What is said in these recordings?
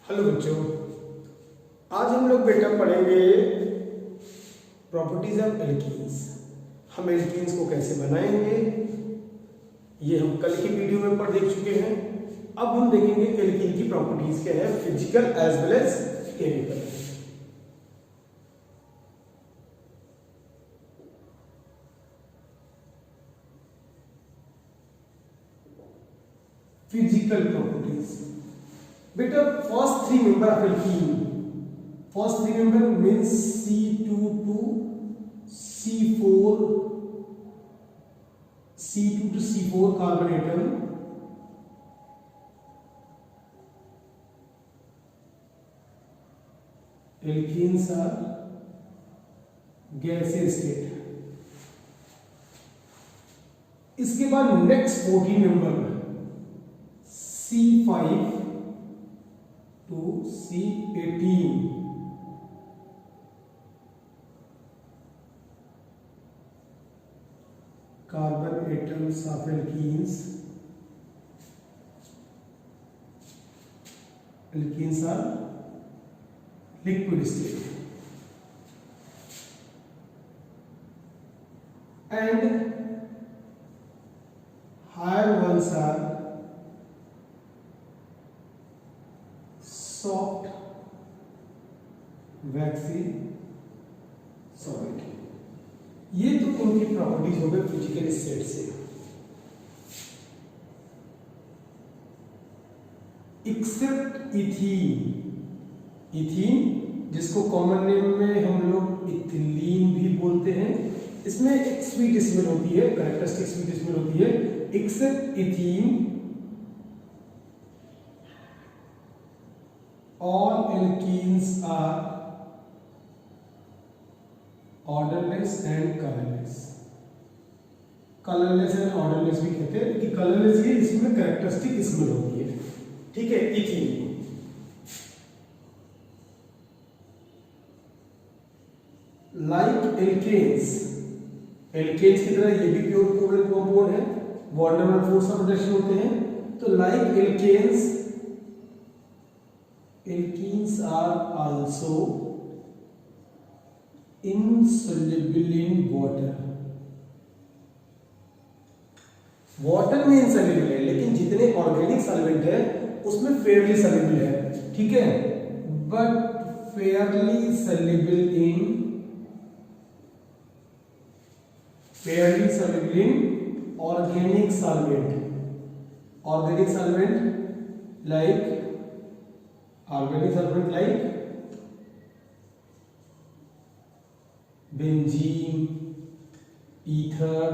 Hello बच्चों, आज हम लोग बेटा पढ़ेंगे प्रॉपर्टीज ऑफ एल्कीन्स। हम एल्कीन्स को कैसे बनाएंगे ये हम कल की वीडियो में पढ़ देख चुके हैं। अब हम देखेंगे एल्कीन की प्रॉपर्टीज क्या है, physical as well as chemical. Physical properties बेटा, first three member of alkene, first three member means C2 to C4, C2 to C4 carbon atom, alkenes are gaseous state. इसके बाद next 14 member C5 to C18, carbon atoms of alkenes, alkenes are liquid state and higher ones are soft, waxy, solid। ये तो उनकी properties हो गए physical state से। Accept ethene, ethene जिसको common name में हम लोग इथिलीन भी बोलते हैं, इसमें एक स्वीट स्मेल होती है, कैरेक्टरिस्टिक स्वीट स्मेल होती है। Except ethene all alkenes are odorless and colorless। Colourless and odourless भी कहते हैं कि कलरलेस ये इसमें कैरेक्टरिस्टिक स्मेल होती है, ठीक है। इथीन लाइक एल्केन्स, एल्केन्स की तरह ये भी प्योर कोवलेंट कंपाउंड है, बॉन्ड नंबर 4 से प्रोडक्शन होते हैं। तो like alkanes, alkenes are also insoluble in water। Water में insoluble है, लेकिन जितने ऑर्गेनिक सॉल्वेंट है उसमें फेयरली soluble है, ठीक है। But Fairlie soluble in organic solvent, organic solvent like benzene, ether,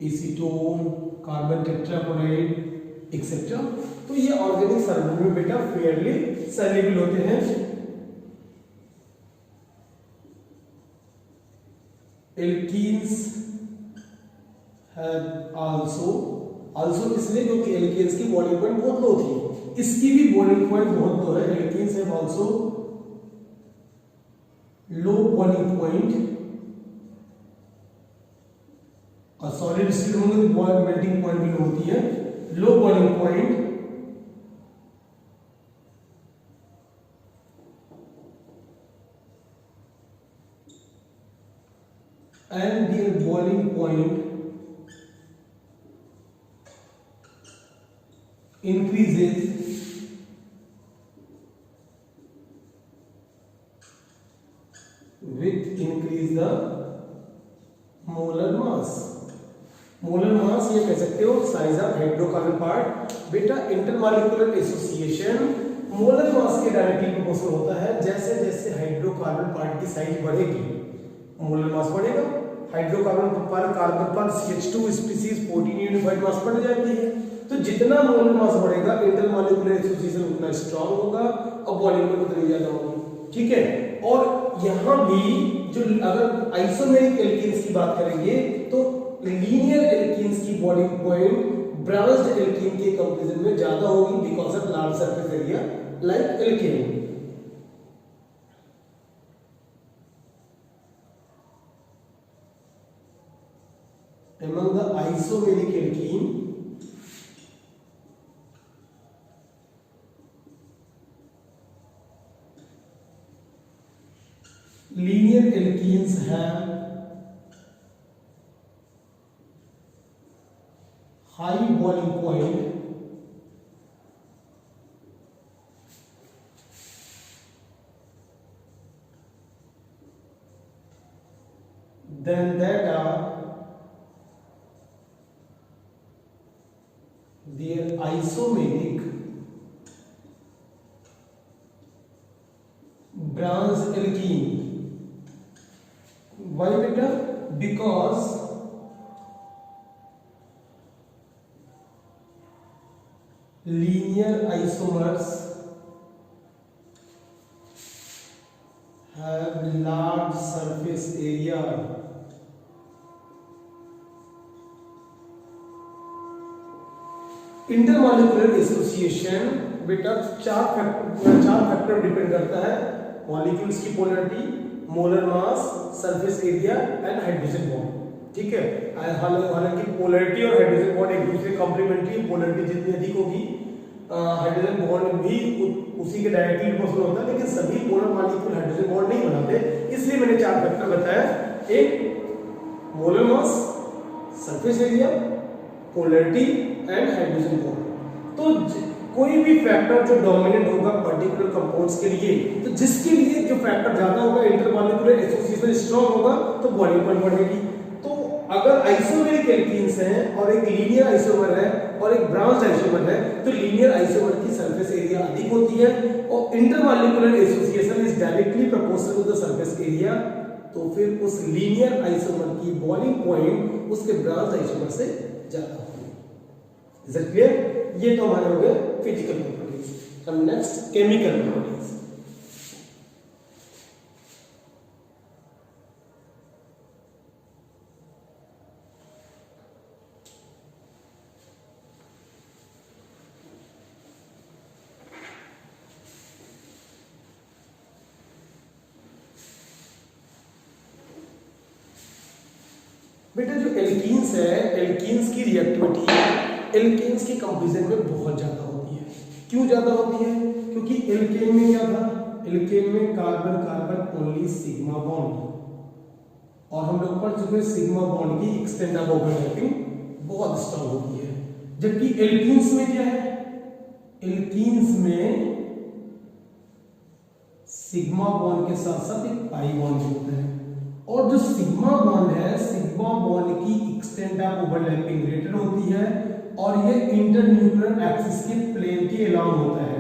acetone, carbon tetrachloride etcetera. तो ये ऑर्गेनिक सॉल्वेंट में बेटा फेयरली सॉल्युबल होते हैं। एल्कीन्स हैव आल्सो इसलिए क्योंकि एल्केन्स की बॉइलिंग पॉइंट बहुत लो थी, इसकी भी बॉइलिंग पॉइंट बहुत लो है। Alkenes have also low boiling point, और सॉलिड स्टेट होंगे तो मेल्टिंग पॉइंट भी लो होती है। Low boiling point and their boiling point increases with increase the molar mass। Molar mass ये कह सकते हो साइज ऑफ हाइड्रोकार्बन पार्ट। बेटा इंटरमॉलिक्यूलर एसोसिएशन मोलर मास के डायरेक्टली प्रोपोर्शनल होता है। जैसे जैसे हाइड्रोकार्बन पार्ट की साइज बढ़ेगी मोलर मास बढ़ेगा। हाइड्रोकार्बन पर कार्बन पर CH2 स्पीशीज 14 यूनिफाइड मास बढ़ जाती है। तो जितना मोलर मास बढ़ेगा इंटरमॉलिक्यूलर एसोसिएशन उतना स्ट्रांग होगा और बॉइलिंग पॉइंट उतनी ज्यादा होगी, ठीक है। और यहां भी जो अगर आइसोमेरिक एल्कीन्स की बात करेंगे तो लीनियर एल्कीन्स की बॉइलिंग पॉइंट ब्रांच्ड एल्कीन के कंपैरिजन में ज्यादा होगी because of large surface area like alkane. among the isomeric alkene linear alkenes have high boiling point than that are their isomeric branch alkene. Why beta? Because linear isomers have large surface area. Intermolecular association बेटा चार factor depend करता है, molecules की polarity, molar mass, surface area and hydrogen bond. ठीक है, हालांकि polarity और hydrogen bond एक दूसरे कॉम्प्लीमेंट्री, पोलैरिटी जितनी अधिक होगी हाइड्रोजन बॉन्ड भी उसी के डायरेक्टली प्रोपोर्शनल होता है, लेकिन सभी मोलर मॉलिक्यूल हाइड्रोजन बॉन्ड नहीं बनाते, इसलिए मैंने चार फैक्टर बताया, एक molar mass, surface area, polarity and hydrogen bond. तो कोई भी फैक्टर जो डोमिनेंट होगा पर्टिकुलर कंपाउंड्स के लिए, तो जिसके लिए जो फैक्टर ज्यादा होगा, इंटरमॉलिक्यूलर एसोसिएशन स्ट्रांग होगा, तो बॉइलिंग पॉइंट बढ़ेगी। तो अगर आइसोमेरिक एल्कीन्स हैं और एक लीनियर आइसोमर है और एक ब्रांच आइसोमर है, तो लीनियर आइसोमर की सरफेस एरिया अधिक होती है और intermolecular association is directly proportional to the surface area, तो फिर उस लीनियर आइसोमर की बॉइलिंग पॉइंट उसके ब्रांच आइसोमर से ज्यादा होगी। Is it clear? ये तो हमारे हो गए फिजिकल प्रॉपर्टीज। अब नेक्स्ट केमिकल प्रॉपर्टीज। बेटा जो एल्कीन्स है, एल्कीन्स की रिएक्टिविटी एल्केन्स के कंपैरिजन में बहुत ज्यादा होती है। क्यों ज्यादा होती है? क्योंकि एल्केन में क्या था, एल्केन में carbon carbon only sigma bond, और हम लोग पढ़ चुके सिग्मा बॉन्ड की एक्सटेंट ऑफ ओवरलैपिंग बहुत स्ट्रांग होती है। जबकि एल्कीन्स में क्या है, एल्कीन्स में सिग्मा बॉन्ड के साथ साथ एक पाई बॉन्ड होता है, और जो सिग्मा बॉन्ड है, सिग्मा बॉन्ड की एक्सटेंट ऑफ ओवरलैपिंग ग्रेटर होती है और ये इंटरन्यूक्लियर एक्सिस के प्लेन के अलोंग होता है,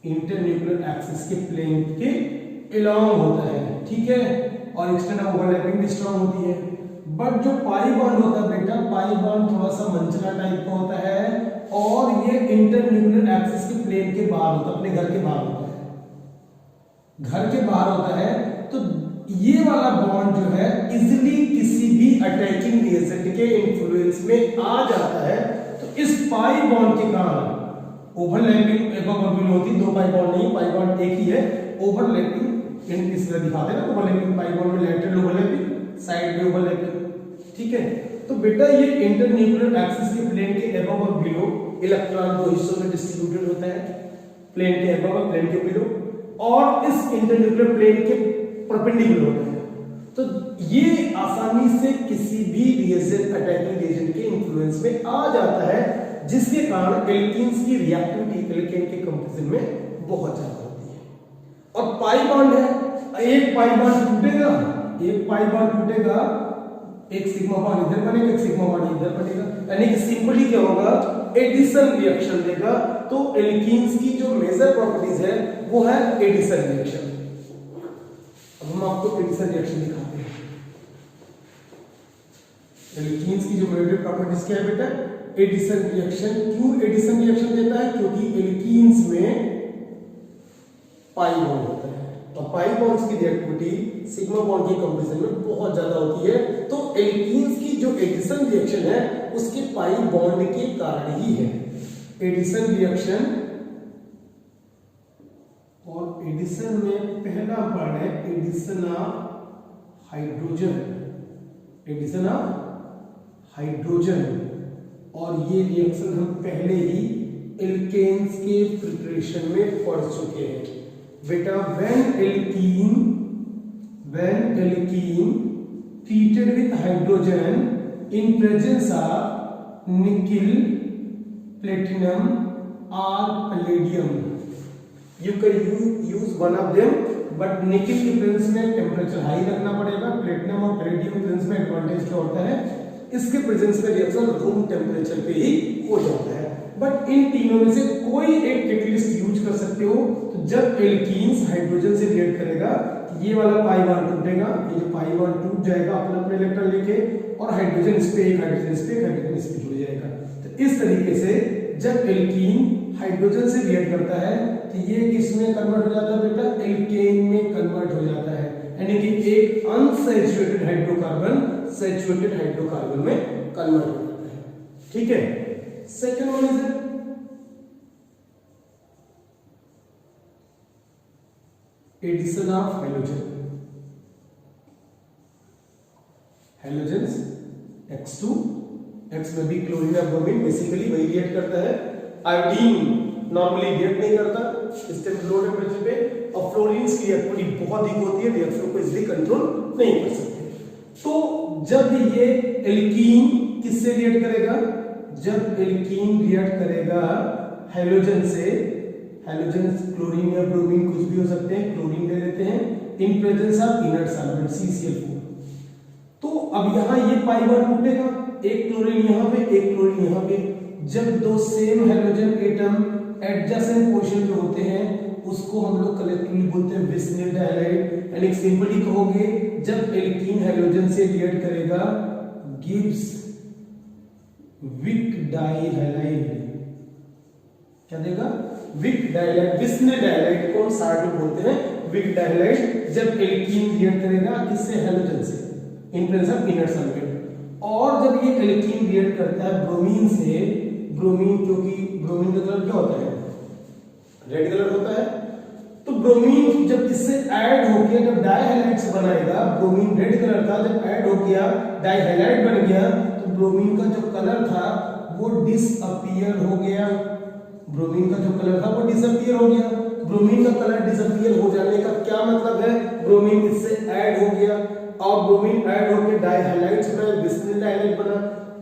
इंटरन्यूक्लियर एक्सिस के प्लेन के अलोंग होता है। ठीक है, और एक्सटेंट ऑफ ओवरलैपिंग भी स्ट्रांग होती है। बट जो पाई बॉन्ड होता है बेटा, पाई बॉन्ड थोड़ा सा मंचला टाइप का होता है और ये इंटरन्यूक्लियर एक्सिस के प्लेन के बाहर होता है, अपने घर के बाहर होता है, घर के बाहर होता है। तो ये वाला बॉन्ड जो है इजिली किसी भी अटैकिंग रिएजेंट के इन्फ्लुएंस में आ जाता है। तो इस पाई बॉन्ड के कारण ओवरलैपिंग एक और होती, दो पाई बॉन्ड नहीं, पाई बॉन्ड एक ही है। ओवरलैपिंग इस तरह दिखाते हैं ना, ओवरलैपिंग पाई बॉन्ड में लैटरल ओवरलैपिंग, साइड में ओवरलैपिंग। ठीक है, तो बेटा ये इंटरन्यूक्लियर एक्सिस के प्लेन के अबव और बिलो इलेक्ट्रॉन दो हिस्सों में डिस्ट्रीब्यूटेड होता है, प्लेन के अबव और प्लेन के बिलो, और इस इंटरन्यूक्लियर प्लेन के परपेंडिकुलर होता है। तो ये आसानी से किसी भी रिएजेंट, अटैकिंग रिएजेंट के इन्फ्लुएंस में आ जाता है, जिसके कारण एल्कीन्स की रिएक्टिविटी एल्केन के कंपैरिजन में बहुत ज्यादा होती है। और पाई बॉन्ड है, एक पाई बॉन्ड टूटेगा, एक पाई बॉन्ड टूटेगा, एक सिग्मा बॉन्ड इधर बनेगा, एक सिग्मा बॉन्ड इधर बनेगा, यानी कि सिंपली क्या होगा, एडिशन रिएक्शन देगा। तो एल्कीन्स की जो मेजर प्रॉपर्टीज है वो है एडिशन रिएक्शन। अब हम आपको एडिशन रिएक्शन दिखाते हैं। एल्कीन्स की जो मेजर प्रॉपर्टीज क्या है बेटा, एडिशन रिएक्शन। क्यों एडिशन रिएक्शन देता है? क्योंकि एल्कीन्स में पाई बॉन्ड होता है, और पाई बॉन्ड्स की रिएक्टिविटी सिग्मा बॉन्ड के कंपैरिजन में बहुत ज्यादा होती है। तो एल्कीन्स की जो एडिशन रिएक्शन है उसके पाई बॉन्ड के कारण ही है एडिशन रिएक्शन। और एडिशन में पहला वर्ड है addition of hydrogen, addition of hydrogen. और ये रिएक्शन हम पहले ही एल्केन्स के प्रिपरेशन में पढ़ चुके हैं बेटा। When alkene when alkene treated with hydrogen in presence of nickel, platinum or palladium. You can use one of them, but nickel की प्रेजेंस में टेम्परेचर हाई रखना पड़ेगा, प्लेटिनम और पैलेडियम की प्रेजेंस में एडवांटेज क्या होता है, इसके प्रेजेंस में रिएक्शन रूम टेम्परेचर पे ही हो जाता है। बट इन तीनों में से कोई एक कैटलिस्ट यूज कर सकते हो। तो जब एल्कीन्स हाइड्रोजन से रिएक्ट करेगा, ये वाला पाई बॉन्ड टूटेगा, ये जो पाई बॉन्ड टूट जाएगा अपना अपना इलेक्ट्रॉन लेके, और हाइड्रोजन इस पे, एक हाइड्रोजन इस पे, एक हाइड्रोजन इस पे जुड़ जाएगा। तो इस तरीके से जब एल्कीन हाइड्रोजन से रिएक्ट करता है तो ये किस में कन्वर्ट हो जाता है बेटा, एल्केन में कन्वर्ट हो जाता है, यानी कि एक अनसैचुरेटेड हाइड्रोकार्बन सैचुरेटेड हाइड्रोकार्बन में कन्वर्ट हो जाता है। ठीक है, second one is addition of hydrogen, hydrogens X2, X में भी क्लोरीन और ब्रोमीन बेसिकली वही रिएक्ट करता है। आयोडीन नॉर्मली रिएक्ट नहीं करता इस लो टेम्परेचर पे, और फ्लोरीन्स की एक्टिविटी बहुत अधिक होती है, रिएक्शन को इजीली कंट्रोल नहीं कर सकते। तो जब ये एल्कीन किससे रिएक्ट करेगा, जब एल्कीन रिएक्ट करेगा हैलोजन से, हैलोजन क्लोरीन या ब्रोमीन कुछ भी हो सकते हैं, क्लोरीन ले लेते हैं, in presence of inert solvent CCl4। तो अब यहां ये पाई बॉन्ड टूटेगा, एक क्लोरीन यहां पे, एक क्लोरीन यहां पे। जब दो same halogen atom adjacent position पे होते हैं, उसको हम लोग कलेक्टिवली बोलते हैं विस्निल डाइहाइड। यानी सिंपली कहोगे, जब एल्कीन हैलोजन से रिएक्ट करेगा, गिव्स विक डाइहाइड, क्या देगा, विक डाइहाइड। विस्निल डाइहाइड को साथ में बोलते हैं विक डाइहाइड। जब एल्कीन रिएक्ट करेगा किससे, हैलोजन से, in presence of inert solvent. और जब ये एल्कीन रिएक्ट करता है ब्रोमीन से, ब्रोमीन, क्योंकि ब्रोमीन का कलर क्या होता है, रेड कलर होता है, तो ब्रोमीन जब इससे ऐड हो गया, जब डाइहैलाइड से बनाएगा, ब्रोमीन रेड कलर था, जब ऐड हो गया डाइहैलाइड बन गया, तो ब्रोमीन का जो कलर था वो डिसअपीयर हो गया। ब्रोमीन का जो कलर था वो डिसअपीयर हो गया। ब्रोमीन का कलर डिसअपीयर हो जाने का क्या मतलब है, ब्रोमीन इससे ऐड हो गया, और ब्रोमीन ऐड होकर डाइहैलाइड्स बना, विस्निल डाइहाइड बना।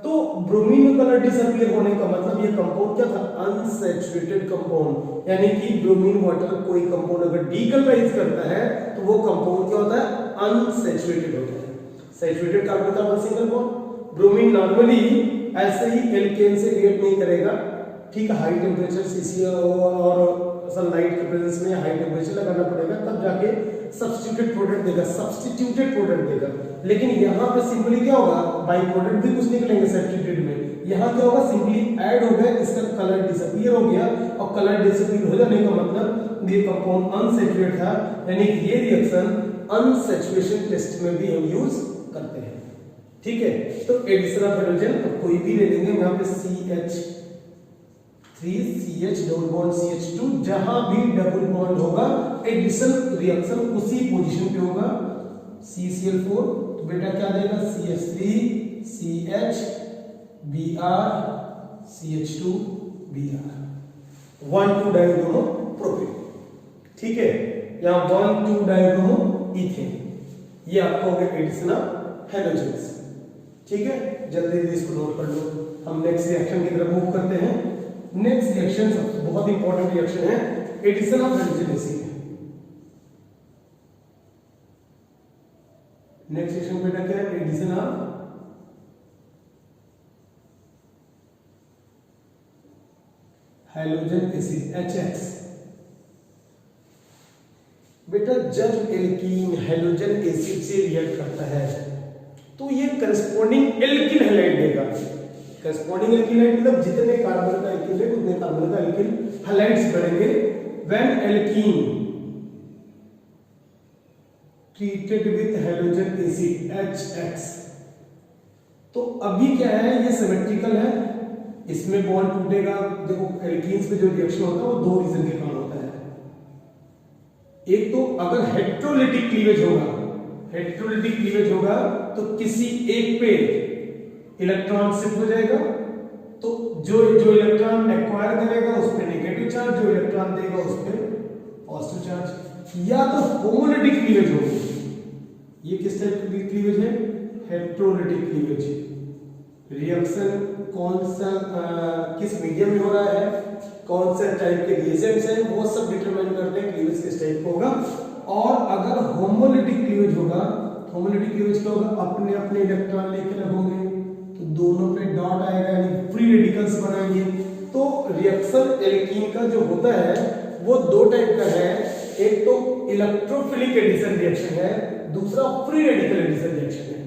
तो ब्रोमीन का कलर डिसअपीयर होने का मतलब ये कंपाउंड क्या था, अनसैचुरेटेड कंपाउंड। यानी कि ब्रोमीन वाटर कोई कंपाउंड अगर डीकलराइज करता है तो वो कंपाउंड क्या होता है, अनसैचुरेटेड होता है। सैचुरेटेड कार्बन था सिंगल बॉन्ड। ब्रोमीन नॉर्मली ऐसे ही एल्केन से रिएक्ट नहीं करेगा, ठीक है, हाई टेम्परेचर CCl और सनलाइट के प्रेजेंस में हाई टेम्परेचर लगाना पड़ेगा, तब जाके सब्स्टिट्यूटेड प्रोडक्ट देगा, सब्स्टिट्यूटेड प्रोडक्ट देगा। लेकिन यहाँ पे सिंपली क्या होगा, बाई प्रोडक्ट भी कुछ निकलेंगे सब्स्टिट्यूटेड में। यहाँ क्या होगा, सिंपली ऐड हो गया, इसका कलर डिसअपीयर हो गया, और कलर डिसअपीयर हो जाने का मतलब ये कंपाउंड अनसैचुरेटेड था। यानी ये रिएक्शन अनसैचुरेशन टेस्ट में भी हम यूज करते हैं। ठीक है, तो एडिशन ऑफ हाइड्रोजन कोई भी ले लेंगे, यहाँ पे CH3 डबल बॉन्ड CH2, जहां भी डबल बॉन्ड होगा एडिशन रिएक्शन उसी पोजीशन पे होगा। CCl4 तो बेटा क्या देगा, CH3 CH Br CH2 Br 1,2 dibromo propane. ठीक है, यहां 1,2 डाइब्रोमो इथेन, ये आपका हो गया एडिशन ऑफ हाइड्रोजन्स। ठीक है, जल्दी जल्दी इसको नोट कर लो। हम नेक्स्ट रिएक्शन की तरफ मूव करते हैं। नेक्स्ट रिएक्शन बहुत इंपॉर्टेंट रिएक्शन है, addition of hydrogen acid. Next reaction बेटा क्या है, addition of hydrogen acid HX। बेटा जब एल्कीन हाइड्रोजन एसिड से रिएक्ट करता है तो ये करस्पॉन्डिंग एल्किल हैलाइड देगा। करस्पॉन्डिंग एल्किल हैलाइड मतलब जितने कार्बन का एल्किल है उतने कार्बन का एल्किल हैलाइड्स बढ़ेंगे। When alkene treated with hydrogen acid HX, तो अभी क्या है, ये सिमेट्रिकल है, इसमें बॉन्ड टूटेगा। देखो एल्कीन्स में जो रिएक्शन होता है वो दो रीजन के कारण होता है। एक तो अगर हेटेरोलिटिक क्लीवेज होगा, हेटेरोलिटिक क्लीवेज होगा तो किसी एक पे इलेक्ट्रॉन शिफ्ट हो जाएगा, तो जो इलेक्ट्रॉन एक्वायर करेगा उस पे नेगेटिव चार्ज, जो इलेक्ट्रॉन देगा उस पे पॉजिटिव चार्ज। या तो होमोलिटिक क्लीवेज होगी, ये किस टाइप की क्लीवेज है? Heterolytic cleavage. रिएक्शन कौन सा किस मीडियम में हो रहा है, कौन से टाइप के रिएजेंट्स हैं, वो सब डिटरमाइन करते हैं क्लीवेज किस टाइप का होगा। और अगर होमोलिटिक क्लीवेज होगा, होमोलिटिक क्लीवेज क्या होगा? अपने अपने इलेक्ट्रॉन लेके लगोगे तो दोनों पे डॉट आएगा, यानी फ्री रेडिकल्स बनाएंगे। तो रिएक्शन एल्कीन का जो होता है वो दो टाइप का है, एक तो इलेक्ट्रोफिलिक एडिशन रिएक्शन है, दूसरा फ्री रेडिकल एडिशन रिएक्शन है।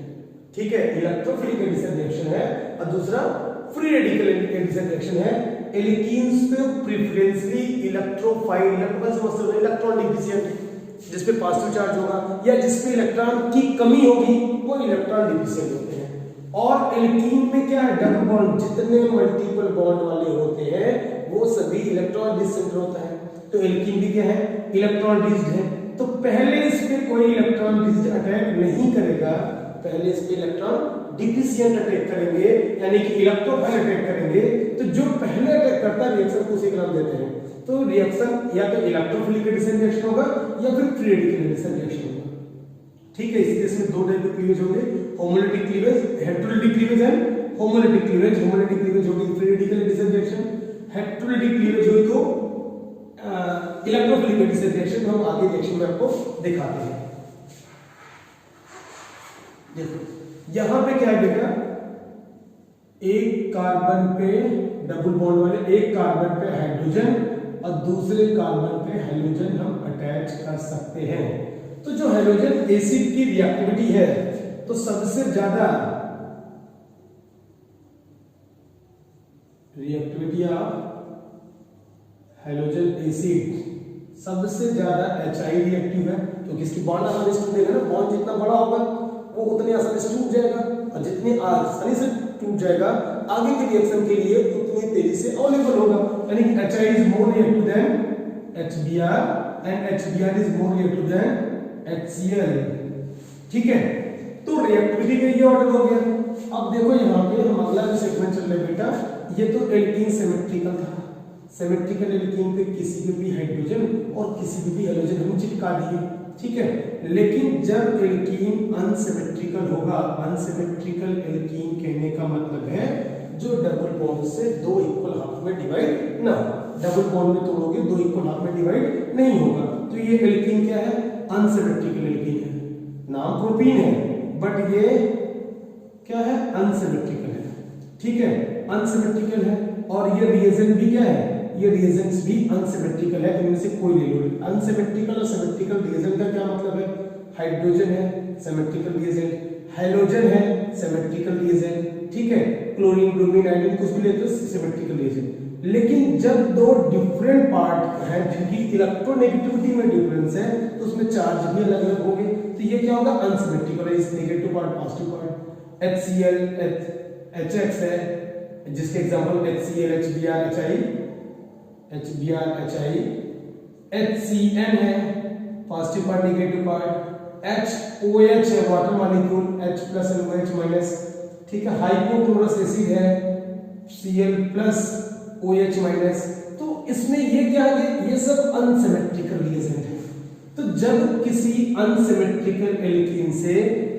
ठीक है, इलेक्ट्रोफिलिक एडिशन रिएक्शन है और दूसरा फ्री रेडिकल एडिशन रिएक्शन है। एल्कीन्स पे प्रेफरेंसली इलेक्ट्रोफाइल, इलेक्ट्रॉन डिफिशिएंट, जिस पे पॉजिटिव चार्ज होगा या जिस पे इलेक्ट्रॉन की कमी होगी वो इलेक्ट्रॉन डिफिशिएंट होते हैं। और एल्कीन में क्या है? डबल बॉन्ड, जितने मल्टीपल बॉन्ड वाले होते हैं वो सभी इलेक्ट्रॉन डिसेंटर होता है। तो एल्कीन भी क्या है? इलेक्ट्रॉन डिस्ड है। तो पहले इस पे कोई इलेक्ट्रॉन डिस्ड अटैक नहीं करेगा, पहले इस पे इलेक्ट्रॉन डिफिशिएंट अटैक करेंगे, यानी कि इलेक्ट्रोफाइल अटैक करेंगे। तो जो पहले अटैक करता है रिएक्शन को उसी का नाम देते हैं। तो रिएक्शन या तो इलेक्ट्रोफिलिक एडिशन रिएक्शन होगा या फिर फ्री रेडिकल एडिशन रिएक्शन होगा। ठीक है, इस केस में दो टाइप के क्लीवेज होंगे, homolytic cleavage, heterolytic cleavage and homolytic cleavage. Homolytic cleavage होगी free radical addition reaction, heterolytic cleavage होगी तो इलेक्ट्रोफिलिक एडिशन रिएक्शन। हम आगे रिएक्शन में आपको दिखाते हैं। देखो यहां पे क्या है बेटा, एक कार्बन पे डबल बॉन्ड वाले, एक कार्बन पे हाइड्रोजन और दूसरे कार्बन पे हेलोजन हम अटैच कर सकते हैं। तो जो हेलोजन एसिड की रिएक्टिविटी है, तो सबसे ज्यादा रिएक्टिविटी ऑफ हेलोजन एसिड सबसे ज्यादा HI रिएक्टिव है, क्योंकि इसकी बॉन्ड आसानी से टूटेगा ना। बॉन्ड जितना बड़ा होगा वो उतनी आसानी से टूट जाएगा, और जितनी आसानी से टूट जाएगा आगे के रिएक्शन के लिए उतनी तेजी से अवेलेबल होगा। यानी कि HI is more reactive than HBr and HBr is more reactive than HCl। ठीक है, तो रिएक्टिविटी का ये ऑर्डर हो गया। अब देखो यहाँ पे हम अगला जो सेगमेंट चल रहा है बेटा, ये तो एल्कीन सिमेट्रिकल था। सिमेट्रिकल एल्कीन पे किसी पे भी हाइड्रोजन और किसी पे भी हेलोजन हम चिपका दिए। ठीक है, लेकिन जब एल्कीन अनसिमेट्रिकल होगा, अनसिमेट्रिकल एल्कीन कहने का मतलब है जो डबल बॉन्ड से दो इक्वल हाफ में डिवाइड ना हो। डबल बॉन्ड में तोड़ोगे दो इक्वल हाफ में डिवाइड नहीं होगा। तो ये एल्कीन क्या है? अनसिमेट्रिकल एल्कीन है। नाम प्रोपीन है बट ये क्या है? अनसिमेट्रिकल है। ठीक है, अनसिमेट्रिकल है। और ये रिएजेंट भी क्या है? ये रिएजेंट्स भी अनसिमेट्रिकल है। इनमें से कोई ले लो। अनसिमेट्रिकल और सिमेट्रिकल रिएजेंट का क्या मतलब है? हाइड्रोजन है सिमेट्रिकल रिएजेंट, हेलोजन है सिमेट्रिकल रिएजेंट। ठीक है, क्लोरीन, ब्रोमीन, आयोडीन कुछ भी लेते हो सिमेट्रिकल रिएजेंट। लेकिन जब दो डिफरेंट पार्ट हैं जिनकी इलेक्ट्रोनेगेटिविटी में डिफरेंस है, तो उसमें चार्ज भी अलग अलग होंगे। तो ये क्या होगा? अनसिमेट्रिकल है। इस negative part positive part, HCl HX है, जिसके example HCl HBr HI, HBr HI, HCN है positive part, negative part, HOH है water molecule, H plus OH minus. ठीक है, हाइपोक्लोरस एसिड है Cl प्लस OH माइनस। तो इसमें ये क्या है? ये सब अनसिमेट्रिकल रिएजेंट है। तो जब किसी अनसिमेट्रिकल एल्कीन से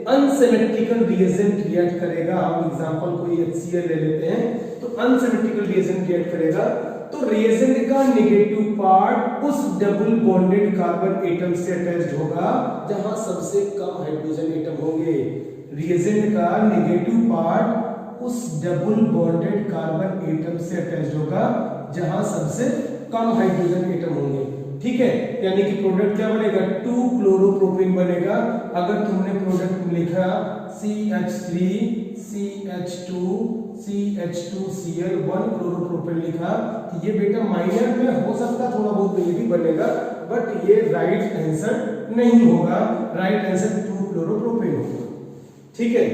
अनसिमेट्रिकल रिएजेंट रिएक्ट करेगा, हम एग्जांपल कोई HCl ले लेते हैं, तो अनसिमेट्रिकल रिएजेंट रिएक्ट करेगा, तो रिएजेंट का नेगेटिव पार्ट उस डबल बॉन्डेड कार्बन एटम से अटैच्ड होगा जहां सबसे कम हाइड्रोजन एटम होंगे। रिएजेंट का नेगेटिव पार्ट उस डबल बॉन्डेड कार्बन एटम से अटैच्ड होगा जहां सबसे कम हाइड्रोजन एटम होंगे। ठीक है, यानी कि प्रोडक्ट क्या बनेगा? 2 क्लोरोप्रोपेन बनेगा। अगर तुमने प्रोडक्ट में लिखा CH3 CH2 CH2Cl 1 क्लोरोप्रोपेन लिखा, तो ये बेटा माइनर में हो सकता थोड़ा बहुत ये भी बनेगा, बट ये राइट आंसर नहीं होगा। राइट आंसर 2 क्लोरोप्रोपेन होगा। ठीक है,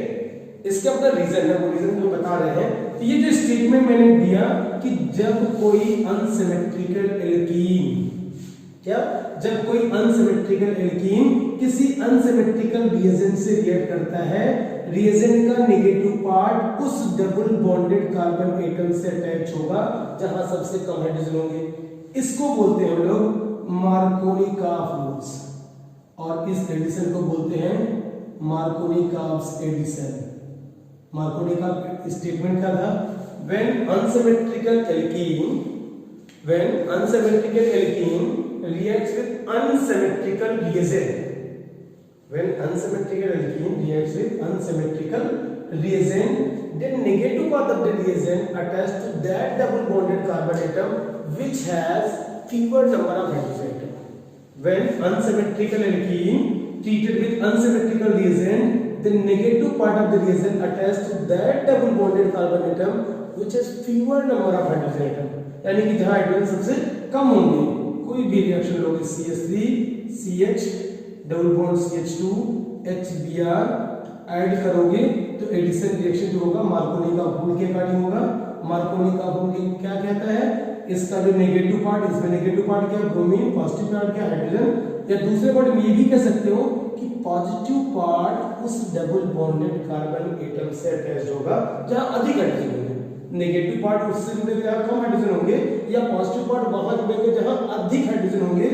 इसका अपना रीजन है, वो रीजन जो बता रहे हैं। तो ये जो स्टेटमेंट मैंने दिया कि जब कोई अनसिमेट्रिकल एल्कीन, क्या जब कोई अनसिमेट्रिकल एल्कीन किसी अनसिमेट्रिकल रिएजेंट से रिएक्ट करता है, रिएजेंट का नेगेटिव पार्ट उस डबल बॉन्डेड कार्बन एटम से अटैच होगा जहां सबसे कम हाइड्रोजन होंगे। इसको बोलते हैं हम लोग मार्कोनिकॉफ रूल्स, और इस एडिशन को बोलते हैं मार्कोनी कार्ब्स एडिशन। मार्कोनी का स्टेटमेंट क्या था? When unsymmetrical alkene reacts with unsymmetrical reagent, when unsymmetrical alkene reacts with unsymmetrical reagent, then negative part of the reagent attached to that double bonded carbon atom which has fewer number of hydrogen atom. When unsymmetrical alkene treated with unsymmetrical reagent, the negative part of the reagent attached to that double bonded carbon atom which has fewer number of hydrogen atom, यानी कि जहां hydrogen सबसे कम होंगे, कोई भी reaction लोगे CH3 CH double bond CH2 HBr add करोगे तो एडिशन रिएक्शन जो होगा मार्कोनी का रूल के अकॉर्डिंग होगा। मार्कोनी का रूल क्या कहता है? इसका जो नेगेटिव पार्ट, इसमें नेगेटिव पार्ट क्या है? ब्रोमीन, पॉजिटिव पार्ट क्या है? हाइड्रोजन। या दूसरे वर्ड में ये भी कह सकते हो कि पॉजिटिव पार्ट उस डबल बॉन्डेड कार्बन एटम से अटैच्ड होगा जहां अधिक हाइड्रोजन होंगे, नेगेटिव पार्ट उससे जुड़ेगा जहां कम हाइड्रोजन होंगे, या पॉजिटिव पार्ट वहां जुड़ेगा जहां अधिक हाइड्रोजन होंगे।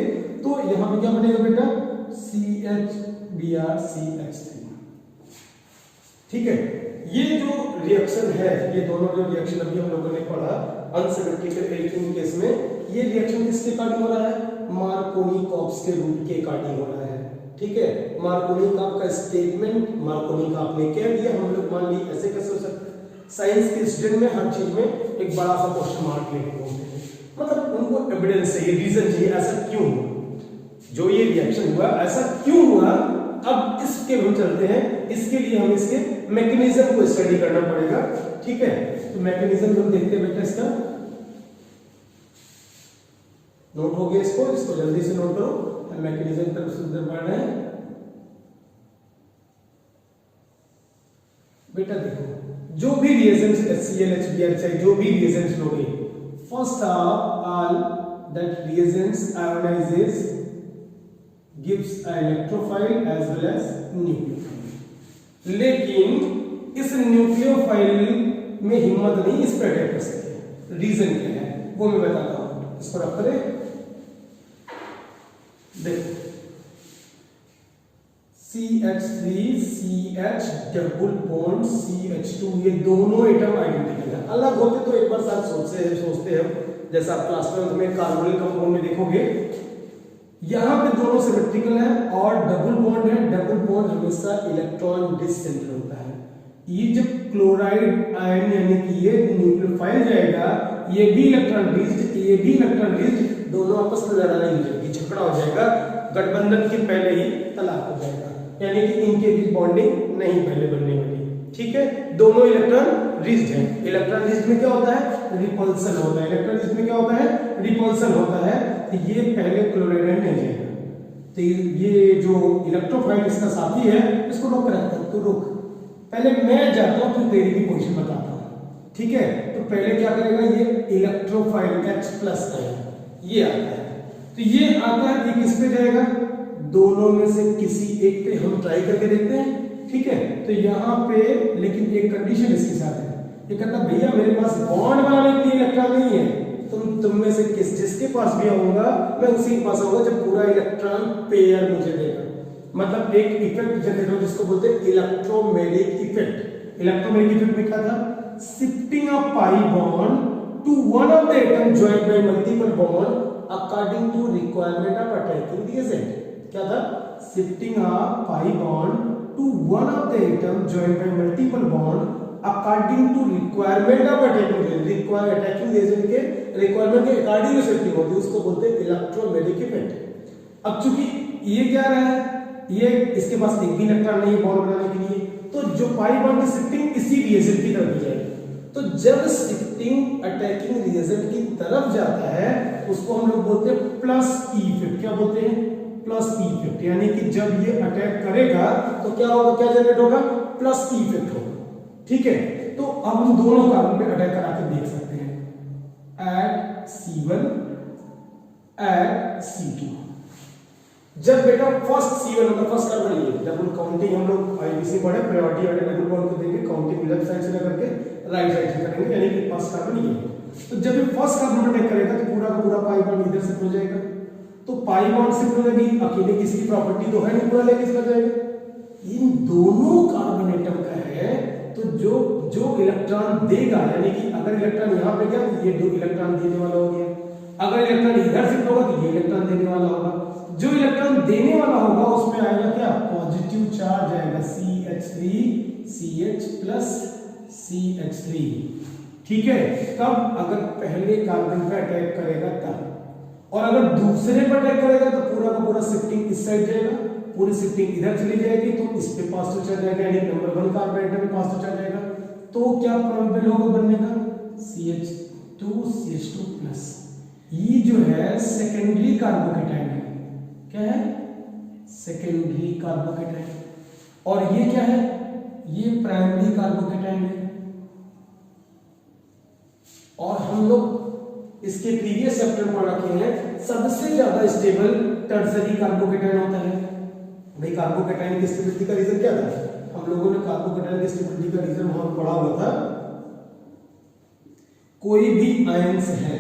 तो यहां पे क्या बनेगा बेटा? CHBr CH3। ठीक है, ये जो रिएक्शन है, ये दोनों जो रिएक्शन अभी हम लोगों ने पढ़ा अनसिमेट्रिकल एल्कीन केस में, ये रिएक्शन किसके अकॉर्डिंग हो रहा है? मार्कोनी कॉप्स के रूल के अकॉर्डिंग हो रहा है। ठीक है, मार्कोनी कॉप का स्टेटमेंट मार्कोनी कॉप ने कह दिया, हम लोग मान ली ऐसे कैसे हो सकता है? साइंस के स्टूडेंट में हर चीज में एक बड़ा सा क्वेश्चन मार्क लेके होते हैं, मतलब उनको एविडेंस चाहिए, रीजन चाहिए, ऐसा क्यों हुआ, जो ये रिएक्शन हुआ ऐसा क्यों हुआ। अब इसके हम चलते हैं, इसके लिए हम इसके मैकेनिज्म को स्टडी करना पड़ेगा। ठीक है, तो मैकेनिज्म हम देखते हैं बेटा, इसका नोट हो गया, इसको जल्दी से नोट करो, मैकेनिज्म तक सुंदर पढ़ना है बेटा। देखो, जो भी रिएजेंट्स HCl HBr चाहिए, जो भी रिएजेंट्स लोगे, first of all that reagents ionises gives a electrophile as well as nucleophile, लेकिन इस न्यूक्लियोफाइल में हिम्मत नहीं इस पर अटैक कर सकते। रीजन क्या है वो मैं बताता हूं, इसको रख करें। देखो, CH3 CH double bond CH2, ये दोनों एटम आइडेंटिकल है। अलग होते तो एक बार साथ सोचते हैं जैसा आप क्लास में कार्बोनिल कंपाउंड में देखोगे, यहां पे दोनों सिमेट्रिकल है और डबल बॉन्ड है। डबल बॉन्ड हमेशा इलेक्ट्रॉन डिसेंटर होता है। ये जब क्लोराइड आयन यानी कि ये न्यूक्लियोफाइल जाएगा, ये भी इलेक्ट्रॉन रिच्ड, ये भी इलेक्ट्रॉन रिच्ड, दोनों आपस में लड़ाई हो जाएगी, झगड़ा हो जाएगा, गठबंधन के पहले ही तलाक हो जाएगा, यानी कि इनके बीच बॉन्डिंग नहीं पहले बनने वाली। ठीक है, दोनों इलेक्ट्रॉन रिच्ड हैं। इलेक्ट्रॉन रिच्ड में क्या होता है? रिपल्सन होता है। इलेक्ट्रॉन रिच्ड में क्या होता है? रिपल्सन होता है। तो ये पहले क्लोराइड नहीं जाएगा, तो ये जो इलेक्ट्रोफाइल इसका साथी है, इसको रोक रखता है, तो रुक, पहले मैं जाता हूं फिर तेरी भी पोजीशन बताता हूं। ठीक है, तो पहले क्या करेगा? ये इलेक्ट्रोफाइल H+ आएगा, ये आता है, तो ये आता है, ये किस पे जाएगा? दोनों में से किसी एक पे हम ट्राई करके देखते हैं। ठीक है, तो यहाँ पे लेकिन एक कंडीशन इसके साथ है, ये कहता भैया मेरे पास बॉन्ड बनाने के लिए इलेक्ट्रॉन नहीं है, तुम में से जिसके पास भी आऊंगा मैं उसी के पास आऊंगा जब पूरा इलेक्ट्रॉन पेयर मुझे देगा। मतलब एक इफेक्ट जनरेट हो जिसको बोलते हैं इलेक्ट्रोमैग्नेटिक इफेक्ट। इलेक्ट्रोमैग्नेटिक इफेक्ट में क्या था? Shifting a pi bond to one of the atom joined by multiple bond according to requirement of attacking reagent. क्या था? Shifting a pi bond to one of the atom joined by multiple bond according to requirement of attacking agent के requirement के according shifting होती है, उसको बोलते हैं electromagnetic effect. अब चूंकि ये क्या रहा है, ये इसके पास एक भी इलेक्ट्रॉन नहीं है बॉन्ड बनाने के लिए, तो जो पाई बॉन्ड की शिफ्टिंग इसी रिएजेंट की तरफ जाएगी। तो जब शिफ्टिंग अटैकिंग रिएजेंट की तरफ जाता है उसको हम लोग बोलते हैं प्लस ई इफेक्ट। क्या बोलते हैं? प्लस ई इफेक्ट, यानी कि जब ये अटैक करेगा तो क्या होगा? क्या जनरेट होगा? प्लस ई इफेक्ट होगा। ठीक है, तो अब हम दोनों कार्बन पे अटैक करा के देख सकते हैं, एट C1 एट C2। जब बेटा फर्स्ट C1 मतलब फर्स्ट कार्बन ये डबल काउंटिंग हम लोग आईबीसी पढ़े, प्रायोरिटी वाले डबल बॉन्ड को देंगे, काउंटिंग लेफ्ट साइड से लेकर के राइट साइड से करेंगे, यानी कि फर्स्ट कार्बन ये। तो जब ये फर्स्ट कार्बन अटैक करेगा तो पूरा का पूरा पाई बॉन्ड इधर शिफ्ट हो जाएगा। तो पाई बॉन्ड शिफ्ट हो जाएगी, अकेले किसी की प्रॉपर्टी तो है नहीं, पूरा लेके चला जाएगा। इन दोनों कार्बन एटम का है, तो जो इलेक्ट्रॉन देगा, यानी कि अगर इलेक्ट्रॉन यहाँ पे गया तो ये 2 इलेक्ट्रॉन देने वाला हो गया, अगर इलेक्ट्रॉन इधर शिफ्ट होगा तो ये इलेक्ट्रॉन देने वाला होगा। जो इलेक्ट्रॉन देने वाला होगा उसमें आएगा क्या, पॉजिटिव चार्ज आएगा, CH3 CH प्लस CH3। ठीक है, कब, अगर पहले कार्बन पे अटैक करेगा तब, और अगर दूसरे पे अटैक करेगा तो पूरा का पूरा शिफ्टिंग इस साइड जाएगा, पूरी शिफ्टिंग इधर चली जाएगी, तो इस पे पॉजिटिव चार्ज आएगा, यानी नंबर 1 कार्बन एटम में पॉजिटिव चार्ज आएगा। तो क्या प्रोबेबल होगा बनने का, CH2 CH2 प्लस। ये जो है सेकेंडरी कार्बोकेटाइन है, क्या है, सेकेंडरी कार्बोकेटाइन। और ये क्या है, ये प्राइमरी कार्बोकेटाइन है। और हम लोग इसके प्रीवियस चैप्टर पढ़ रखे हैं, सबसे ज्यादा स्टेबल टर्सरी कार्बोकेटाइन होता है। भाई कार्बोकेटाइन की स्टेबिलिटी का रीजन क्या था, हम लोगों ने कार्बोकेटाइन की स्टेबिलिटी का रीजन वहां पढ़ा हुआ था, कोई भी आयंस है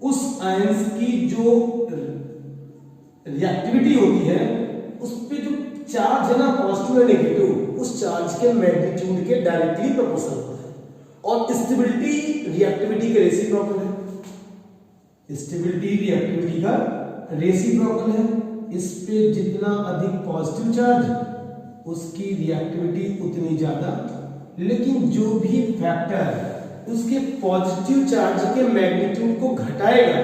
उस आयंस की जो रिएक्टिविटी होती है उस पे जो चार्ज है ना, पॉजिटिव या नेगेटिव, उस चार्ज के मैग्नीट्यूड के डायरेक्टली प्रोपोर्शनल होता है। और स्टेबिलिटी रिएक्टिविटी के रेसिप्रोकल है, स्टेबिलिटी रिएक्टिविटी का रेसिप्रोकल है। इस पे जितना अधिक पॉजिटिव चार्ज उसकी रिएक्टिविटी उतनी ज्यादा, लेकिन जो भी फैक्टर उसके पॉजिटिव चार्ज के मैग्नीट्यूड को घटाएगा,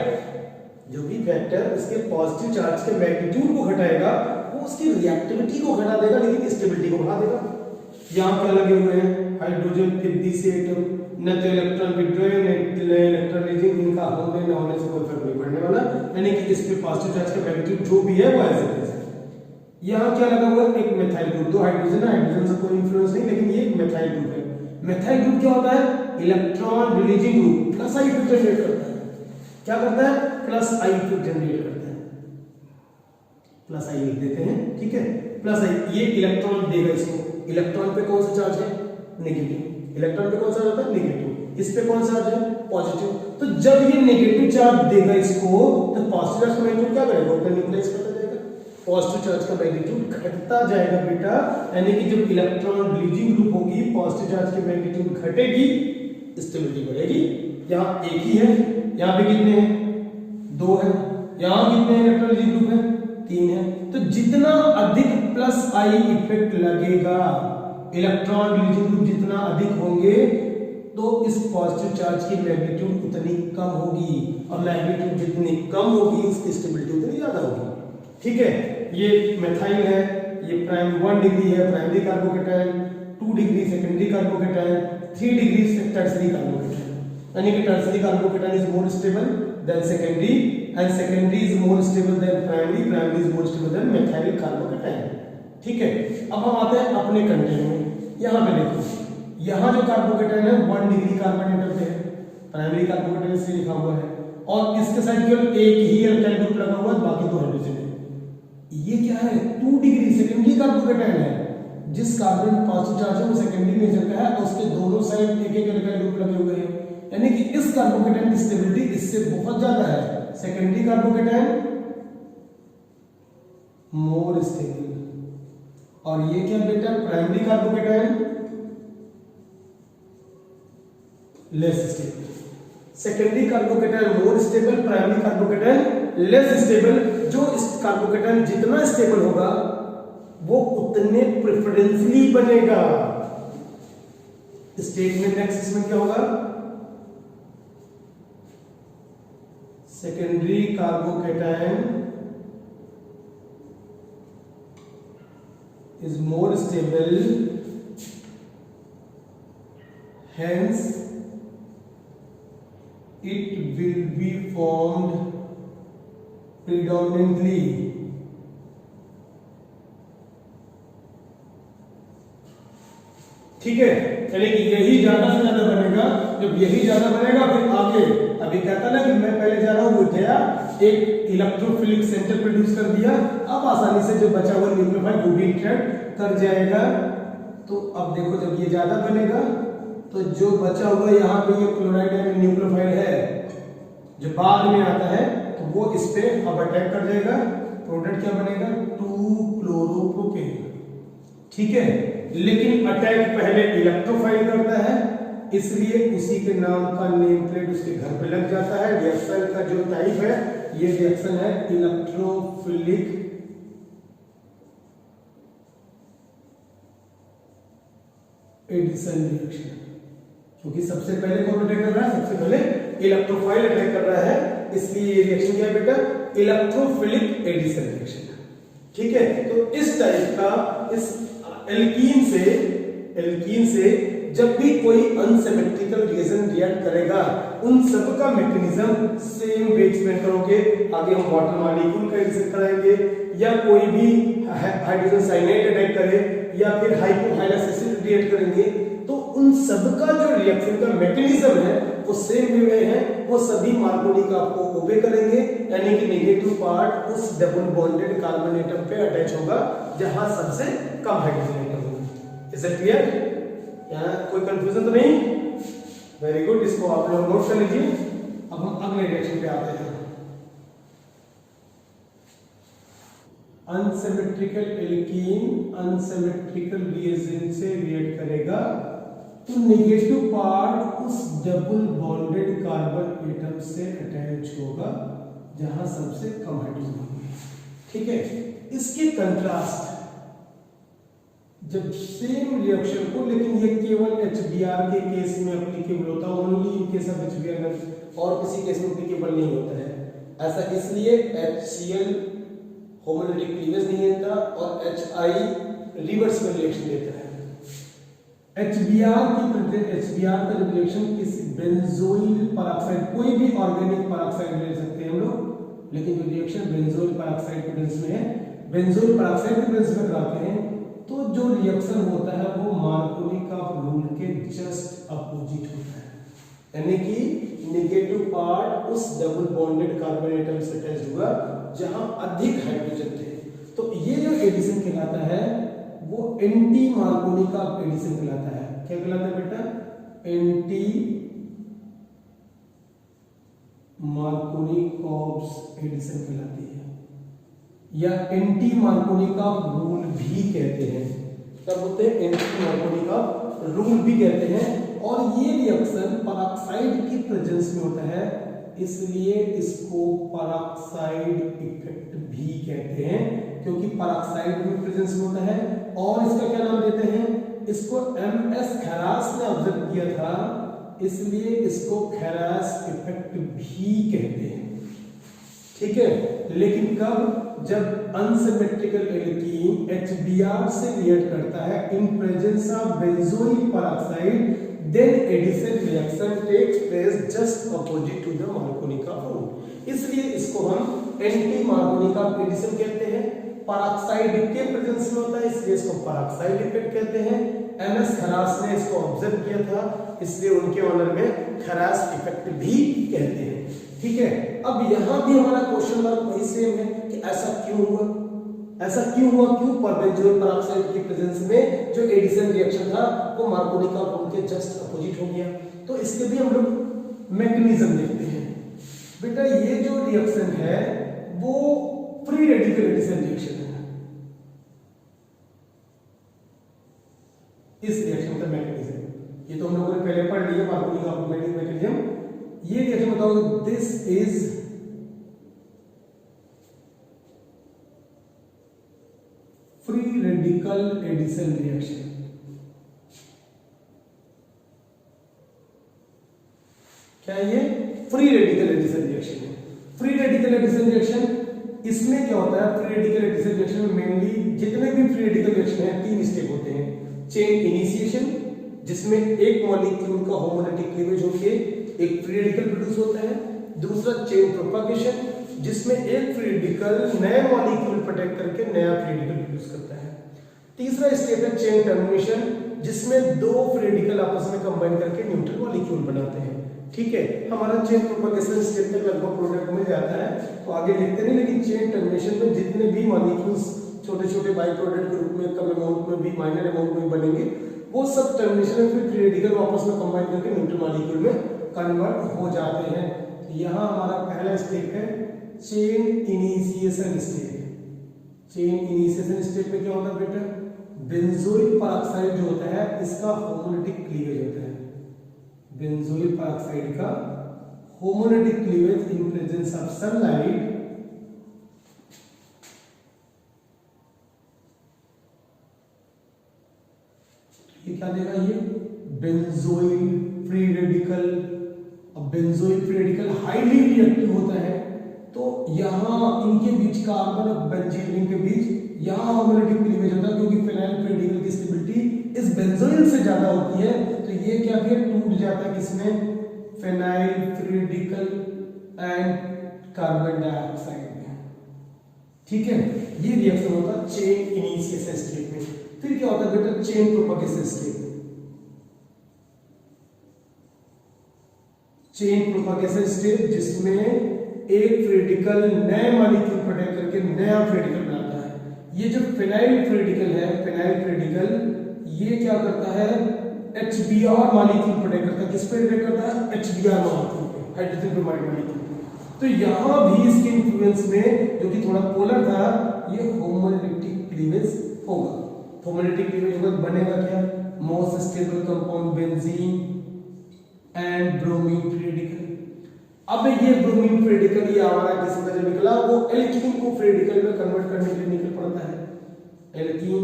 जो भी फैक्टर उसके पॉजिटिव चार्ज के मैग्नीट्यूड को घटाएगा वो उसकी रिएक्टिविटी को घटा देगा, लेकिन स्टेबिलिटी को बढ़ा देगा। यहाँ क्या लगे हुए हैं, हाइड्रोजन 50 से एटम, न तो इलेक्ट्रॉन विड्रॉ न इलेक्ट्रॉन लीजिंग, इनका होने न होने से कोई फर्क नहीं पड़ने वाला, यानी कि इस पे पॉजिटिव चार्ज का मैग्नीट्यूड जो भी है वो ऐसे है। यहाँ क्या लगा हुआ है, एक मेथाइल ग्रुप, 2 हाइड्रोजन है, हाइड्रोजन से कोई इंफ्लुएंस नहीं, लेकिन ये एक मेथाइल ग्रुप है। मेथाइल ग्रुप क्या होता है, electron releasing group, plus I effect generate करता है। क्या करता है, प्लस आई इफेक्ट जनरेट करता है, प्लस आई लिख देते हैं, ठीक है, प्लस आई। ये इलेक्ट्रॉन देगा इसको, इलेक्ट्रॉन पे कौन सा चार्ज है, नेगेटिव, इलेक्ट्रॉन पे कौन सा होता है, नेगेटिव, इस पे कौन सा चार्ज है, पॉजिटिव। तो जब ये नेगेटिव चार्ज देगा इसको, तो पॉजिटिव चार्ज का मैग्नीट्यूड क्या करेगा, उसका न्यूक्लियस करता जाएगा, पॉजिटिव चार्ज का मैग्नीट्यूड घटता जाएगा बेटा, यानी कि जब इलेक्ट्रॉन रिलीजिंग ग्रुप होगी, पॉजिटिव चार्ज की मैग्नीट्यूड घटेगी, स्टेबिलिटी बढ़ेगी। यहाँ एक ही है, यहाँ पे कितने हैं, 2 है, यहाँ कितने इलेक्ट्रॉन रिलीजिंग ग्रुप है, 3 है। तो जितना अधिक प्लस आई इफेक्ट लगेगा, इलेक्ट्रॉन रिलीजिंग ग्रुप जितना अधिक होंगे, तो इस पॉजिटिव चार्ज की मैग्नीट्यूड उतनी कम होगी, और मैग्नीट्यूड जितनी कम होगी उसकी स्टेबिलिटी उतनी ज्यादा होगी। ठीक है, ये मेथाइल है, ये प्राइम 1 डिग्री है primary carbocation, 2 degree secondary carbocation, 3 degree tertiary carbocation, यानी कि tertiary carbocation is more stable then secondary, and secondary is more stable then primary, primary is more stable then methyl carbocation. ठीक है, अब हम आते हैं अपने कंटेंट में। यहाँ पे देखो, यहाँ जो कार्बोकेटाइन है 1 डिग्री कार्बन एटम पे है, प्राइमरी कार्बोकेटाइन से लिखा हुआ है, और इसके साइड केवल एक ही अल्काइल ग्रुप लगा हुआ है, बाकी 2 हाइड्रोजन है। ये क्या है, 2 डिग्री सेकेंडरी कार्बोकेटाइन है, जिस कार्बन पॉजिटिव चार्ज है वो सेकेंडरी नेचर का है, और उसके दोनों साइड एक एक अल्काइल ग्रुप लगे हुए हैं, यानी कि इस कार्बोकेटाइन की स्टेबिलिटी इससे बहुत ज्यादा है। सेकेंडरी कार्बोकेटाइन मोर स्टेबल, और ये क्या बेटा, primary carbocation less stable. Secondary carbocation more stable, primary carbocation less stable. जो इस कार्बोकेटाइन जितना स्टेबल होगा वो उतने प्रेफरेंसली बनेगा। स्टेटमेंट नेक्स्ट इसमें क्या होगा, secondary carbocation is more stable, hence it will be formed predominantly ठीक है, यानी कि यही ज्यादा से ज्यादा बनेगा। जब यही ज्यादा बनेगा फिर आगे, अभी कहता ना कि मैं पहले जा रहा हूं, वो गया एक इलेक्ट्रोफिलिक सेंटर प्रोड्यूस कर दिया, अब आसानी से जो बचा हुआ न्यूक्लियोफाइल वो भी इंटरेक्ट कर जाएगा। तो अब देखो, जब ये ज्यादा बनेगा तो जो बचा हुआ यहाँ पे ये क्लोराइड है, न्यूक्लियोफाइल है, जो बाद में आता है तो वो इस पे अब अटैक कर जाएगा। प्रोडक्ट क्या बनेगा, 2 क्लोरोप्रोपेन। ठीक है, लेकिन अटैक पहले इलेक्ट्रोफाइल करता है, इसलिए उसी के नाम का नेम प्लेट उसके घर पे लग जाता है। रिएक्शन का जो टाइप है, ये रिएक्शन है इलेक्ट्रोफिलिक एडिशन रिएक्शन, क्योंकि सबसे पहले कौन अटैक कर रहा है, सबसे पहले इलेक्ट्रोफाइल अटैक कर रहा है, इसलिए ये रिएक्शन क्या है बेटा, इलेक्ट्रोफिलिक एडिशन रिएक्शन। ठीक है, तो इस टाइप का इस एल्कीन से जब भी कोई अनसिमेट्रिकल रिएक्शन रिएक्ट करेगा, उन सब का मैकेनिज्म सेम वे एक्सप्लेन करोगे। आगे हम वाटर मॉलिक्यूल का एडिशन कराएंगे, या कोई भी हाइड्रोजन साइनाइड अटैक करे, या फिर हाइपोहाइलस एसिड रिएक्ट करेंगे, तो उन सब का जो रिएक्शन का मैकेनिज्म है वो सेम वे है, वो सभी मार्कोनी का आपको ओबे करेंगे, यानी कि नेगेटिव पार्ट उस डबल बॉन्डेड कार्बन एटम पे अटैच होगा जहां सबसे कम हाइड्रोजन एटम होगा। Is it clear? यहाँ कोई कंफ्यूजन तो नहीं? वेरी गुड, इसको आप लोग नोट कर लीजिए। अब हम अगले रिएक्शन पे आते हैं। अनसिमेट्रिकल एल्कीन अनसिमेट्रिकल रिएजेंट से रिएक्ट करेगा तो नेगेटिव पार्ट उस डबल बॉन्डेड कार्बन एटम से अटैच होगा जहां सबसे कम हाइड्रोजन होंगे। ठीक है, इसके कंट्रास्ट जब सेम रिएक्शन को, लेकिन ये केवल HBr के केस में एप्लीकेबल होता है, only in case of HBr, और किसी केस में एप्लीकेबल नहीं होता है। ऐसा इसलिए HCl होमोलैटिक क्लीवेज नहीं देता और HI रिवर्सिबल रिएक्शन देता है। HBr का जब रिएक्शन किसी बेंजोइल परऑक्साइड, कोई भी ऑर्गेनिक परऑक्साइड ले सकते हैं हम लोग, लेकिन जो रिएक्शन बेंजोइल परऑक्साइड के बेंज में है, बेंजोइल परऑक्साइड के बेंज में कराते हैं, तो जो रिएक्शन होता है वो मार्कोनी का रूल के जस्ट अपोजिट होता है, यानी कि नेगेटिव पार्ट उस डबल बॉन्डेड कार्बन एटम से अटैच होगा जहां अधिक हाइड्रोजन थे। तो ये जो एडिशन कहलाता है वो एंटी मार्कोनी का एडिशन कहलाता है। क्या कहलाता है बेटा? एंटी मार्कोनी-कॉब्स एडिशन कहलाती है, या एंटी मार्कोनी का रूल भी कहते हैं। तब होते हैं एंटी मार्कोनी का रूल भी कहते हैं, और ये रिएक्शन परऑक्साइड की प्रेजेंस में होता है, इसलिए इसको परऑक्साइड इफेक्ट भी कहते हैं, क्योंकि परऑक्साइड भी प्रेजेंस में होता है। और इसका क्या नाम देते हैं? इसको MS खैरास ने ऑब्जर्व किया था, इसलिए इसको खैरास इफेक्ट भी कहते हैं। ठीक है, लेकिन कब? जब अनसिमेट्रिकल एल्कीन HBr से रिएक्ट करता है in presence of benzoyl peroxide, then addition reaction takes place just opposite to the Markovnikov rule। इसलिए इसको हम एंटी मार्कोनिकॉव एडिशन कहते हैं। परऑक्साइड के प्रेजेंस में होता है, इसलिए इसको परऑक्साइड इफेक्ट कहते हैं। MS खरास ने इसको ऑब्जर्व किया था, इसलिए उनके ऑनर में खरास इफेक्ट भी कहते हैं। ठीक है, अब यहां भी हमारा क्वेश्चन मार्क वही सेम है कि ऐसा क्यों हुआ, ऐसा क्यों हुआ, क्यों बेंजोइल परऑक्साइड की प्रेजेंस में जो एडिशन रिएक्शन था वो मार्कोनिकॉव रूल के जस्ट अपोजिट हो गया। तो इसके भी हम लोग मैकेनिज्म देखते हैं। बेटा ये जो रिएक्शन है वो फ्री रेडिकल एडिशन रिएक्शन है। इस रिएक्शन का मैकेनिज्म ये तो हम लोगों ने पहले पढ़ लिया, मार्कोनिकॉव मैकेनिज्म। ये रिएक्शन बताओ, this is free radical addition reaction. क्या ये फ्री रेडिकल एडिशन रिएक्शन है? फ्री रेडिकल एडिशन रिएक्शन, इसमें क्या होता है? फ्री रेडिकल एडिशन रिएक्शन में मेनली जितने भी फ्री रेडिकल रिएक्शन है 3 स्टेप होते हैं। चेन इनिशिएशन, जिसमें एक मॉलिक्यूल का होमोलैटिक क्लीवेज होकर एक फ्री रेडिकल प्रोड्यूस होता है। दूसरा चेन प्रोपगेशन, जिसमें एक फ्री रेडिकल नए मॉलिक्यूल पर अटैक करके नया फ्री रेडिकल प्रोड्यूस करता है। तीसरा स्टेप है चेन टर्मिनेशन, जिसमें 2 फ्री रेडिकल आपस में कंबाइन करके न्यूट्रल मॉलिक्यूल बनाते हैं। ठीक है, हमारा चेन प्रोपगेशन स्टेप तक लगभग प्रोडक्ट में जाता है, तो आगे लिखते नहीं, लेकिन चेन टर्मिनेशन में जितने भी मॉलिक्यूल्स छोटे छोटे बाई प्रोडक्ट के रूप में कम अमाउंट में भी माइनर अमाउंट में बनेंगे, वो सब टर्मिनेशन में फिर फ्री रेडिकल वापस में कंबाइन करके न्यूट्रल मॉलिक्यूल में कन्वर्ट हो जाते हैं। तो यहाँ हमारा पहला स्टेप है chain initiation step. Chain initiation step में क्या होता है बेटा? बेंजोइल पेरोक्साइड जो होता है इसका होमोलिटिक क्लीवेज होता है। बेंजोइल पेरोक्साइड का homolytic cleavage in presence of sunlight ये क्या देगा, ये बेंजोइल फ्री रेडिकल। अब benzoyl free radical highly reactive होता है, तो यहां इनके बीच कार्बन और बेंजीन के बीच यहां होमोलिटिक क्लीवेज होता है, क्योंकि फिनाइल फ्री रेडिकल की स्टेबिलिटी इस बेंजोइल से ज्यादा होती है, तो ये क्या फिर टूट जाता है किसमें, phenyl free radical and carbon dioxide में। ठीक है, ये रिएक्शन होता है चेन इनिशिएशन स्टेट में। फिर क्या होता है बेटा, chain propagation state. Chain propagation state जिसमें एक रेडिकल नए मॉलिक्यूल को अटैक करके नया रेडिकल बनाता है। ये जो फिनाइल रेडिकल है, फिनाइल रेडिकल ये क्या करता है, HBr मॉलिक्यूल को अटैक करता है। किस पे अटैक करता है, HBr मॉलिक्यूल पे, हाइड्रोजन ब्रोमाइड मॉलिक्यूल। तो यहां भी इसके इन्फ्लुएंस में जो कि थोड़ा पोलर था, ये होमोलिटिक क्लीवेज होगा। होमोलिटिक क्लीवेज होगा, बनेगा क्या, most stable compound benzene and bromine free radical. अब ये ब्रोमीन फ्री रेडिकल ये हमारा किसी वजह निकला, वो एल्कीन को फ्री रेडिकल में कन्वर्ट करने के लिए निकल पड़ता है। एल्कीन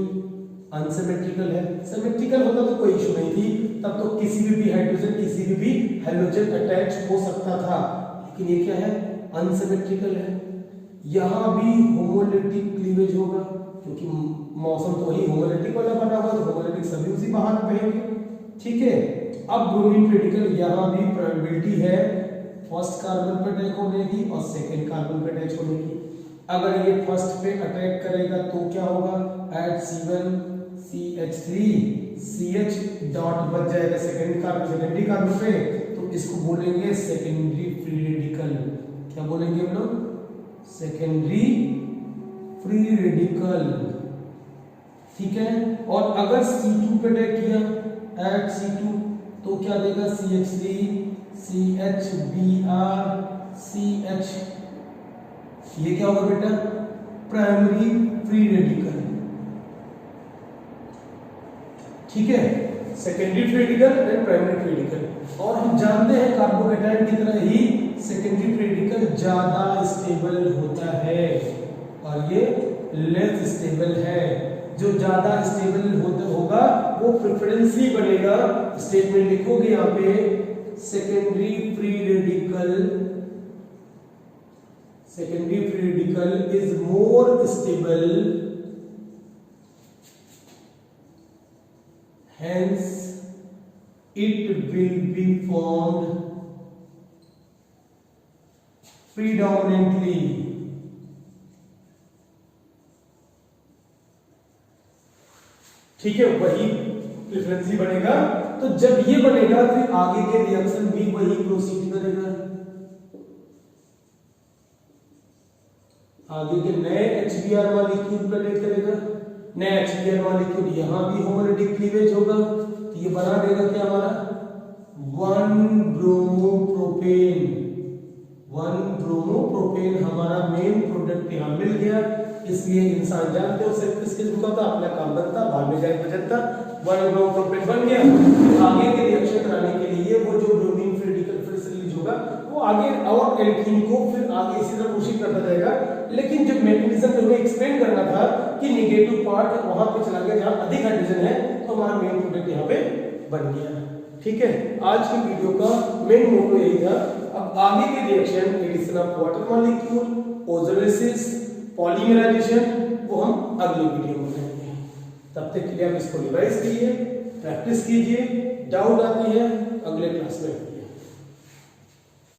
अनसिमेट्रिकल है, सिमेट्रिकल होता तो कोई इशू नहीं थी, तब तो किसी भी हाइड्रोजन किसी भी हैलोजन अटैच हो सकता था, लेकिन ये क्या है, अनसिमेट्रिकल है। यहां भी होमोलिटिक क्लीवेज होगा, क्योंकि मौसम तो ही होमोलिटिक वाला बना हुआ, तो होमोलिटिक सभी उसी बहार बहेंगे। ठीक है, अब ब्रोमीन रेडिकल यहां भी प्रोबेबिलिटी है फर्स्ट कार्बन पे अटैक होने की और सेकंड कार्बन पे अटैच होने की। अगर ये फर्स्ट पे अटैक करेगा तो क्या होगा, एट C1CH3 CH डॉट बच जाएगा सेकंड कार्बन, सेकेंडरी कार्बन पे, तो इसको बोलेंगे सेकेंडरी फ्री रेडिकल। क्या बोलेंगे हम लोग, सेकेंडरी फ्री रेडिकल। ठीक है, और अगर C2 पे अटैक किया एट C2 तो क्या देगा, CH3 CHBr CH, ये क्या होगा बेटा, प्राइमरी फ्री रेडिकल। ठीक है, secondary free radical and primary free radical. और हम जानते हैं कार्बोकेटाइन की तरह ही सेकेंडरी फ्री रेडिकल ज्यादा स्टेबल होता है और ये लेस स्टेबल है। जो ज्यादा स्टेबल होगा वो प्रेफरेंसली बनेगा। स्टेटमेंट लिखोगे यहाँ पे, secondary free radical is more stable, hence it will be formed predominantly ठीक है, वही प्रेफरेंसली बनेगा। तो जब ये बनेगा फिर आगे के रिएक्शन भी वही प्रोसीड करेगा। आगे के नए HBr मॉलिक्यूल पर अटैक करेगा, नए HBr मॉलिक्यूल यहां भी होमोलिटिक क्लीवेज होगा, तो ये बना देगा क्या हमारा 1 ब्रोमोप्रोपेन हमारा मेन प्रोडक्ट यहां मिल गया। इसलिए इंसान जानते हो सिर्फ किसके झुका था, अपना काम बनता, बाद में जाए बचता, 1 ब्रोमोप्रोपेन बन गया। फिर आगे के रिएक्शन कराने के लिए वो जो ब्रोमीन फ्री रेडिकल फिर से रिलीज होगा, वो आगे और एल्कीन को फिर आगे इसी तरह पुश करता जाएगा। लेकिन जो मैकेनिज्म हमें एक्सप्लेन करना था कि नेगेटिव पार्ट वहां पे चला गया जहां अधिक हाइड्रोजन है, तो हमारा मेन प्रोडक्ट यहाँ पे बन गया। ठीक है, आज की वीडियो का मेन मोटो यही था। अब आगे के reaction, addition of water molecule, ozonolysis, polymerisation, वो हम अगली वीडियो में करेंगे। तब तक के लिए आप इसको रिवाइज कीजिए, प्रैक्टिस कीजिए, डाउट आती है अगले क्लास में